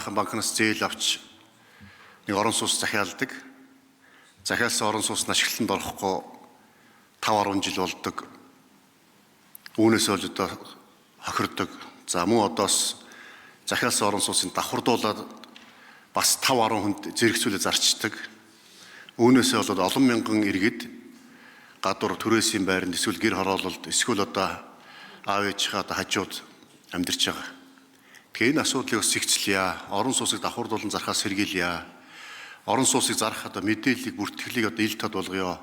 Баахан банкнаас зээл авч нэг орон сууц захиалдаг. Захиалсан орон сууц нь ашиглалтанд орохгүй 5-10 жил болдог. Үүнээс болж одоо хохирдог. За мөн одоос захиалсан орон сууцыг давхардуулаад бас 5-10 хүнд зэрэгцүүлээ зарчдаг. Үүнээсээ болоод олон мянган иргэд гадуур түрээсийн байранд эсвэл гэр хороололд эсвэл одоо аав ээжийнхээ одоо хажууд амьдарч байгаа. Тэгэхээр энэ асуудлыг бас зэгцлэе. Орон сууцыг давхардуулан зархаас сэргийлье. Орон сууцыг зарах одоо мэдээллийг бүртгэлийг одоо ил тод болгоё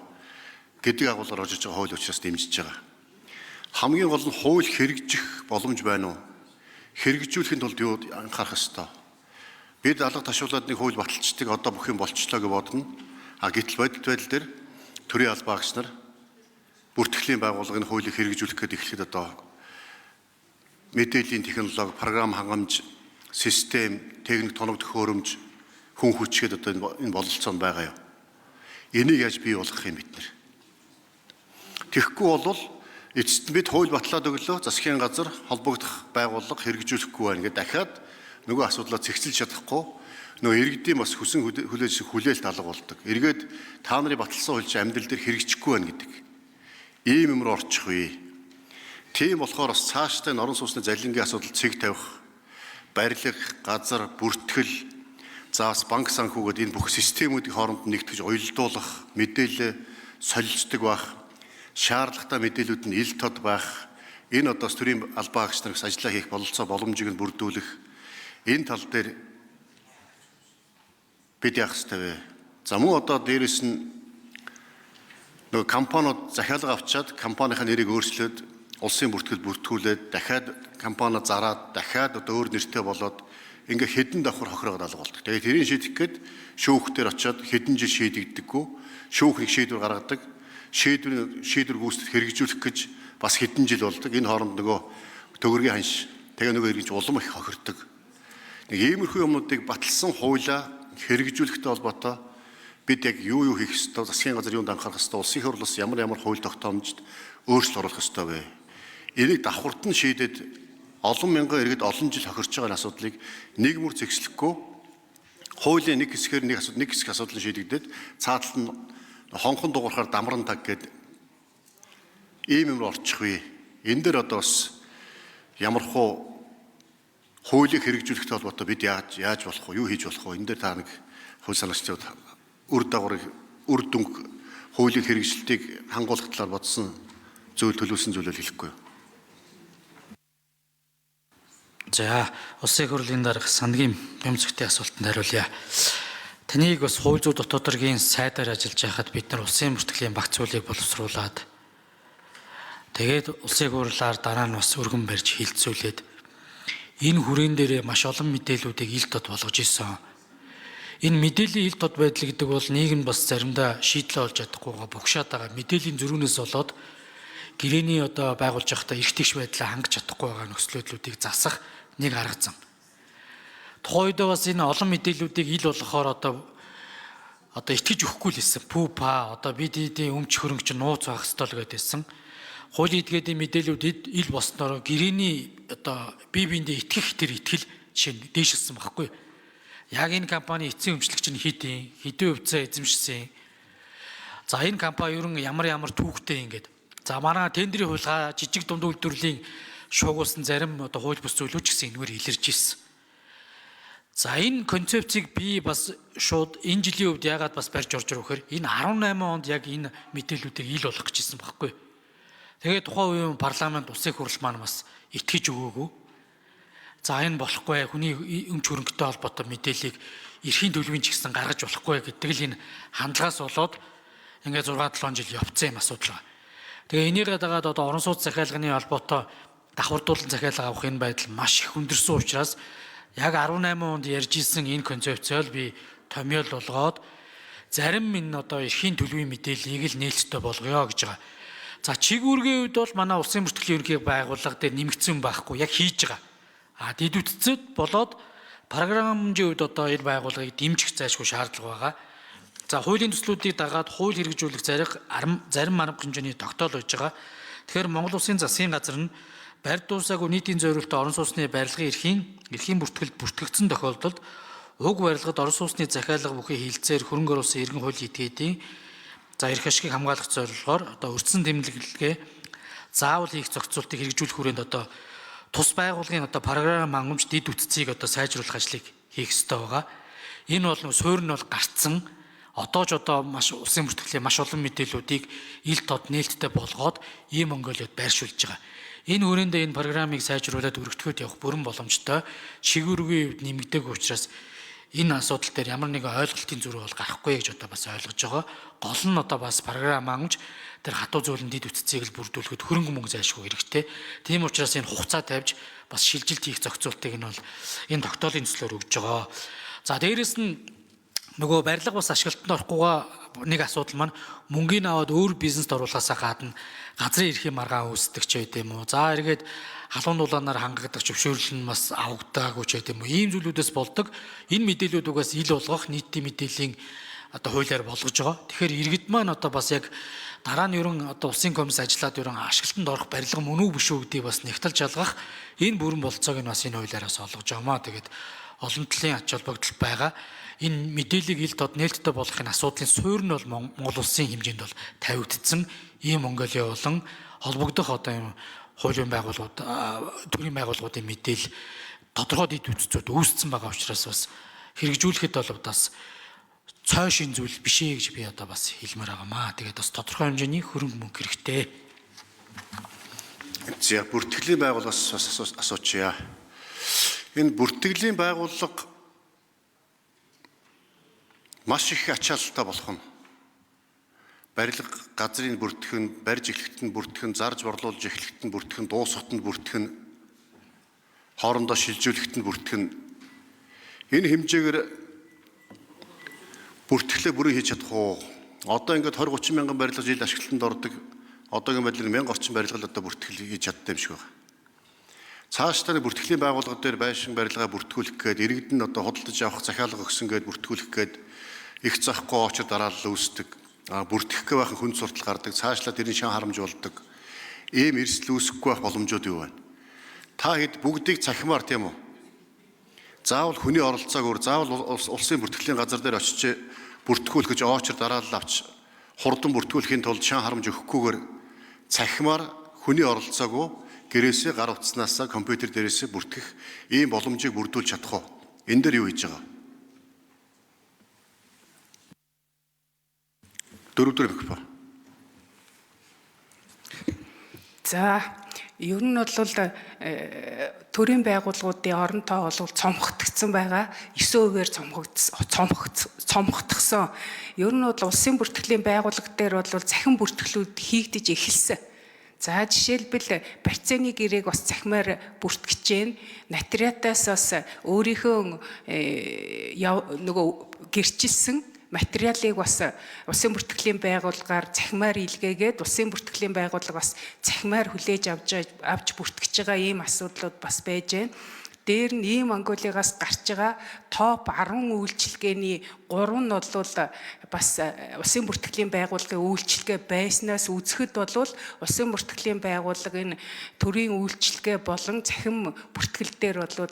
гэдэг агуулгаар орж иж байгаа хууль учраас дэмжиж байгаа. Хамгийн гол нь хууль хэрэгжих боломж байна уу? Хэрэгжүүлэхэд тулд юу анхаарах ёстой? Бид алга ташуулаад нэг хууль баталцдаг одоо бүх юм болчлоо гэж бодно. Гэтэл байдал дээр төрийн албаа агч нар бүртгэлийн байгууллагын хуулийг хэрэгжүүлэх гээд эхлэхэд одоо мэдээллийн технологи, програм хангамж, систем, техник тоног төхөөрөмж, хүн хүчгээд одоо энэ бололцоонд байгаа юм. Энийг яаж бий болгох юм бид нар? Тэгэхгүй бол эцэст бид хууль батлаад өглөө засгийн газар холбогдох байгууллага хэрэгжүүлэхгүй байна гэдэг дахиад нөгөө асуудлаа зэгцэлж чадахгүй нөгөө иргэдийн бас хүсэн хүлээлт алга болдог. Эргээд та нарын баталсан хууль чинь амьдрал дээр хэрэгжихгүй байна гэдэг. Ийм юм руу орчих вэ? Тийм болохоор бас цаашдаа орон сууцны залингийн асуудал цэг тавих, барилга, газар, бүртгэл, заас банк санхүүгээд энэ бүх системүүдийн хооронд нэгтгэж уялдуулах, мэдээлэл солилцдог байх, шаардлагатай мэдээлүүд нь ил тод байх, энэ одоос төрийн албаа агч нараас ажиллаа хийх бололцоо боломжийг нь бүрдүүлэх, энэ тал дээр бид яах ёстой вэ? За мөн одоо дээрэс нь нөгөө компаниуд захиалга авчаад компанийн нэрийг өөрчлөөд улсын бүртгэл бүртгүүлээд дахиад компани зараад дахиад одоо өөр нэртэй болоод ингээ хэдэн давхар хохироод алга болдог. Тэгээд тэрийг шийдэх гээд шүүхтэр очиод хэдэн жил шийдэгдэггүй, шүүхний шийдвэр гаргадаг, шийдвэр гүйцэтгэх хэрэгжүүлэх гэж бас хэдэн жил болдог. Энэ хооронд нөгөө төгрөгийн ханш, тэгээ нөгөө иргэнч улам их хохирдог. Нэг иймэрхүү юмнуудыг баталсан хуулиа хэрэгжүүлэхтэй холбоотой бид яг юу хийх ёстой, засгийн газар юунд анхаарах ёстой, улсын хурл бас ямар хууль тогтоомжид өөрчлөлт оруулах ёстой вэ? Энийг давхарт нь шийдээд олон мянган иргэд олон жил хохирч байгаа асуудлыг нэг мөр зэгслэхгүй хуулийн нэг хэсгээр нэг хэсэг асуудал шийдэгдээд цаатал нь хонхон дуурахаар дамран таг гээд ийм юм орчих вэ? Энэ дээр одоо бас ямархуу хуулийг хэрэгжүүлэхтэй холбоотой бид яаж болох вэ? Юу хийж болох вэ? Энэ дээр та нэг хууль санаачдад үр дүнг хуулийн хэрэгжилтийг хангуулах талаар бодсон зүйл төлөвлөсөн зүйлөө хэлэхгүй. За, улсын хурлын дарга сангийн бямцгтын асуултанд хариулъя. Таныг бас хууль зүйн дотоодоргийн сайдаар ажиллаж байхад бид нар улсын бүртгэлийн багц зүйлийг боловсруулад тэгээд улсын хурлаар дараа нь бас өргөн барьж хилцүүлээд энэ хүрээн дээрээ маш олон мэдээллүүдийг ил тод болгож исэн. Энэ мэдээллийн ил тод байдал гэдэг бол нийгэм бас заримдаа шийдлээ олж чадахгүйгаа богшоод байгаа. Мэдээллийн зөрүүнээс болоод гэрээний одоо байгуулж байхдаа эрх тэгш байдлаа хангаж чадахгүй байгаа нөхцлөдлүүдийг засах нэг арга зам. Тухайн үед бас энэ олон мэдээллүүдийг ил болгохоор одоо итгэж өгөхгүй л хэлсэн. Пүүпа одоо бид эдийн өмч хөрөнгө чинь нууц байх ёстой л гэдээсэн. Хуулийн этгээдийн мэдээллүүд ил болсноор гэрээний одоо бие биендээ итгэх тэр итгэл жишээ дээшилсэн багхгүй. Яг энэ компани эцсийн өмчлөгч нь хэдэн хувьцаа эзэмшсэн. За энэ компани ерөн ямар түүхтэй ингээд. За манай тендерийн хууль жижиг дунд үйлдвэрлэлийн шуугуулсан зарим одоо хууль бус зүйлүүд ч гэсэн энэгээр илэрж ирсэн. За энэ концепцийг би бас шууд энэ жилийн үед яагаад бас барьж орж ирэх вэхээр энэ 18 онд яг энэ мэдээллүүдийг ил болгох гэжсэн багхгүй. Тэгээд тухайн үеийн парламент улсын хурл маань бас итгэж өгөөгүй. За энэ болохгүй хүний өмч хөрөнгөтэй холбоотой мэдээллийг эрхийн төлөвийн ч гэсэн гаргаж болохгүй гэдэг л энэ хандлагаас болоод ингээд 6-7 жил явцсан юм асуудал байна. Тэгээ энийгээ дагаад одоо орон сууц захиалганы холбоотой давхардуулан захиалга авах энэ байдал маш их өндөрсөн учраас яг 18 онд ярьж исэн энэ концепцийг би томьёол болгоод зарим энэ одоо эрхийн төлөвийн мэдээллийг л нээлттэй болгоё гэж байгаа. За чиг үүргийн үед бол манай улсын бүртгэлийн ерөнхий байгууллага дээр нэмэгдсэн байхгүй яг хийж байгаа. Дэдүтцэд болоод программын үед одоо энэ байгууллагыг дэмжих зайлшгүй шаардлага байгаа. За хуулийн төслүүдийг дагаад хууль хэрэгжүүлэх зарим арга хэмжээний тогтоол байж байгаа. Тэгэхээр Монгол Улсын засгийн газар нь барьд дуусаагүй нийтийн зориулалтад орон сууцны барилгын эрхийн бүртгэлд бүртгэгдсэн тохиолдолд уг барилгад орон сууцны захиалга бүхий хилцээр хөрөнгө оруулсан иргэн хуулийн этгээдийн эрх ашигыг хамгаалах зорилгоор өртсөн тэмдэглэгээ заавал хийх зохицуултыг хэрэгжүүлэх хүрээнд тус байгууллагын програм хангамж дид үтцийг сайжруулах ажлыг хийх ёстой байгаа. Энэ бол суурь нь бол гарцсан одоо ч маш улсын бүртгэлийн маш олон мэдээллүүдийг ил тод нээлттэй болгоод ийм Монголиод байршуулж байгаа. Энэ хүрээндээ энэ программыг сайжруулад өргөтгөхөд явах бүрэн боломжтой. Шигүүргийн үед нэмэгдээгүй учраас энэ асуудал дээр ямар нэгэн ойлголтын зүрх бол гарахгүй гэж бас ойлгож байгаа. Гол нь бас програм хангамж тэр хатуу зөвлөн дид үтцийг л бүрдүүлэхэд хөрөнгө мөнгө зайлшгүй хэрэгтэй. Тийм учраас энэ хугацаа тавьж бас шилжилт хийх зохицуултыг нь бол энэ тогтоолын төслөөр өгж байгаа. За дээрэс нь нөгөө барилга бас ашиглалтанд орохгүйгаа нэг асуудал маань мөнгөний аваад өөр бизнест оруулахаасаа гадна газрын эрхийн маргаан үүсдэг ч байт юм уу. За эргээд халуун дулаанаар хангадаг зөвшөөрөл нь бас авагдаагүй ч байт юм уу. Ийм зүйлүүдээс болдог. Энэ мэдээллүүдээс ил болгох нийтийн мэдээллийн хуулиар болгож байгаа. Тэгэхээр иргэд маань бас яг дараа нь ерөн улсын комисс ажиллаад ерөн ашиглалтанд орох барилга мөн үү биш үү гэдгийг бас нэгтэлж ялгах энэ бүрэн болцоог нь бас энэ хуулиараас олгож байгаамаа. Тэгээд олон талын ач холбогдол байгаа. Энэ мэдээллийг ил тод нээлттэй болгохын асуудлын суурь нь бол Монгол улсын хэмжээнд бол тавигдсан. Ийм Монголын болон холбогдох хуулийн байгууллагууд төрийн байгууллагуудын мэдээлэл тодорхой дид үтцүүд үүссэн байгаа учраас бас хэрэгжүүлэхэд бол бас цой шин зүйл биш ээ гэж би бас хэлмээр байгаамаа. Тэгээд бас тодорхой хэмжээний хөрөнгө мөнгө хэрэгтэй. За бүртгэлийн байгууллагаас асуучъя. Энэ бүртгэлийн байгууллага маш их ачаалттай болох нь барилга газрын бүртгэн, барьж эхлэхэд нь бүртгэн, зарж борлуулж эхлэхэд нь бүртгэн, дуусахад нь бүртгэн, хоорондоо шилжүүлэхэд нь бүртгэн. Энэ хэмжээгээр бүртгэлээ бүрэн хийж чадах уу? Одоо ингээд 20-30 мянган барилга жил ашиглалтанд ордог. Одоогийн байдлаар 1000 орчим барилга л бүртгэл хийж чаддаг юм шиг байна. Цаашдаа бүртгэлийн байгууллага дээр байшин барилгаа бүртгүүлэх гээд иргэд нь худалдаж авах захиалга өгсөн гээд бүртгүүлэх гээд их захгүй очир дараалал үүсдэг. Бүртгэх гээ байхын хүнд суртал гардаг. Цаашлаа тэрний шан харамж болдог. Ийм эрсдэл үүсэхгүй байх боломжууд юу байна? Та хэд бүгдийг цахимаар тийм үү? Заавал хүний оролцоогоор заавал улсын бүртгэлийн газар дээр очиж бүртгүүлэх гэж очир дараалал авч хурдан бүртгүүлэхийн тулд шан харамж өгөхгүйгээр цахимаар хүний оролцоогүй гэрээсээ гар утаснаас компьютер дээрээс бүртгэх ийм боломжийг бүрдүүлж чадах уу? Энэ дээр юу хийж байгаа? Дөрөвдөр микрофон. За ер нь бол төрийн байгууллагуудын оронтой бол цомхогдсон байгаа. 9%-ээр цомхогдсон. Ер нь бол улсын бүртгэлийн байгууллага дээр бол захин бүртгэлүүд хийгдэж эхэлсэн. За жишээлбэл барьцааны гэрээг бас захимаар бүртгэж जैन натриатаас бас өөрийнхөө нөгөө гэрчилсэн материалыг бас улсын бүртгэлийн байгууллагаар захимаар илгээгээд улсын бүртгэлийн байгууллага бас захимаар хүлээж авч бүртгэж байгаа ийм асуудлууд бас байж байна. Дээр нь ийм Монголиас гарч байгаа топ 10 үйлчилгээний 3 нь бол бас улсын бүртгэлийн байгууллагын үйлчилгээ байснаас үзэхэд бол улсын бүртгэлийн байгууллагын төрийн үйлчилгээ болон захим бүртгэл дээр бол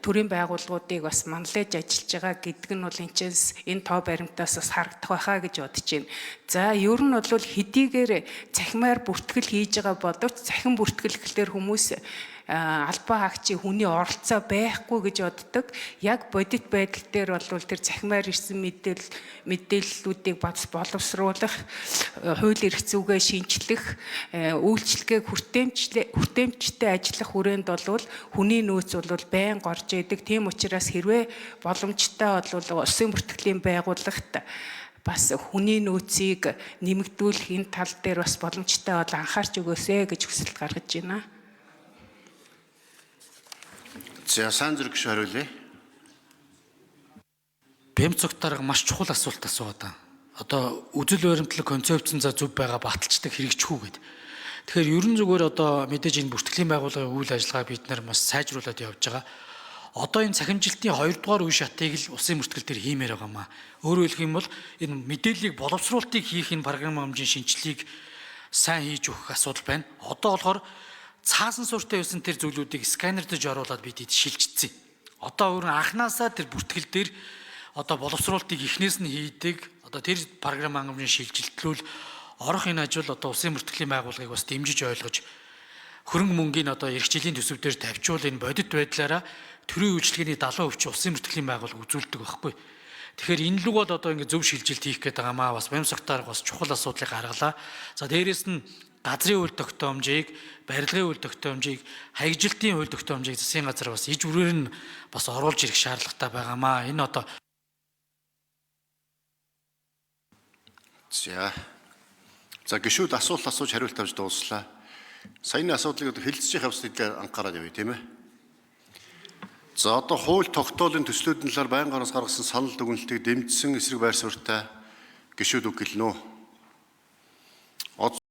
төрийн байгууллагуудыг бас манлайж ажиллаж байгаа гэдэг нь бол энэ тоо баримтаас бас харагдах байхаа гэж бодож байна. За ер нь бол хэдийгээр захимаар бүртгэл хийж байгаа боловч захим бүртгэл гэхлээр хүмүүс албаа хаагчийн хүний оролцоо байхгүй гэж боддог. Яг бодит байдал дээр бол тэр захимаар ирсэн мэдээллүүдийг боловсруулах, хууль эрх зүйгээ шинжлэх, үйлчлэгээг хүртээмжтэй ажиллах хүрээнд бол хүний нөөц бол байнга орж идэг. Тийм учраас хэрвээ боломжтой бол улсын бүртгэлийн байгууллагт бас хүний нөөцийг нэмэгдүүлэх энэ тал дээр бас боломжтой бол анхаарч өгөөсэй гэж хүсэлт гаргаж байна. За сайн зэрэг хариулъя. Бямцогт дарга маш чухал асуулт асууад байна. Одоо үзэл баримтлаг концепцэн за зөв байгаа баталчдаг хэрэгжихгүй гэдэг. Тэгэхээр ерөн зүгээр мэдээж энэ бүртгэлийн байгууллагын үйл ажиллагаа бид нар маш сайжруулад явж байгаа. Одоо энэ цахимжилтын 2 дугаар үе шатыг л улсын бүртгэл дээр хиймээр байгаамаа. Өөрөөр хэлэх юм бол энэ мэдээллийг боловсруулалтыг хийх энэ програм хэмжээний шинжилгээг сайн хийж өгөх асуудал байна. Одоо болохоор цаасан суурьтай байсан тэр зүйлүүдийг сканердэж оруулаад бид шилжчихсэн. Одоо өөрөөр анханасаа тэр бүртгэл дээр одоо боловсруулалтыг эхнээс нь хийдэг. Одоо тэр програм хангамжийн шилжилтлүүл орох энэ ажил одоо улсын бүртгэлийн байгууллагыг бас дэмжиж ойлгож хөрөнгө мөнгийг одоо эх жилийн төсөв дээр тавьчвал энэ бодит байдлаараа төрийн үйлчлэгээний 70% улсын бүртгэлийн байгууллага үзүүлдэг байхгүй. Тэгэхээр энэ луг бол одоо ингээд зөв шилжилт хийх гээд байгаа маа бас бямсагтаар бас чухал асуудлыг гаргалаа. За дээрэс нь газрын үйл тогтоомжийг, барилгын үйл тогтоомжийг, хаягжилтын үйл тогтоомжийг засгийн газар бас иж бүрээр нь бас оруулж ирэх шаардлагатай байгаа маа. Энэ одоо За гишүүд асуулт асууж хариулт авч дууслаа. Саяны асуудлыг хэлэлцэж явах хэвээр анхаарал явъя тийм ээ. За одоо хууль тогтоолын төслүүдийн талаар байнгын гаргасан санал дүгнэлтийг дэмжсэн эсрэг байр суурьтай гишүүд үг гэлнэ үү?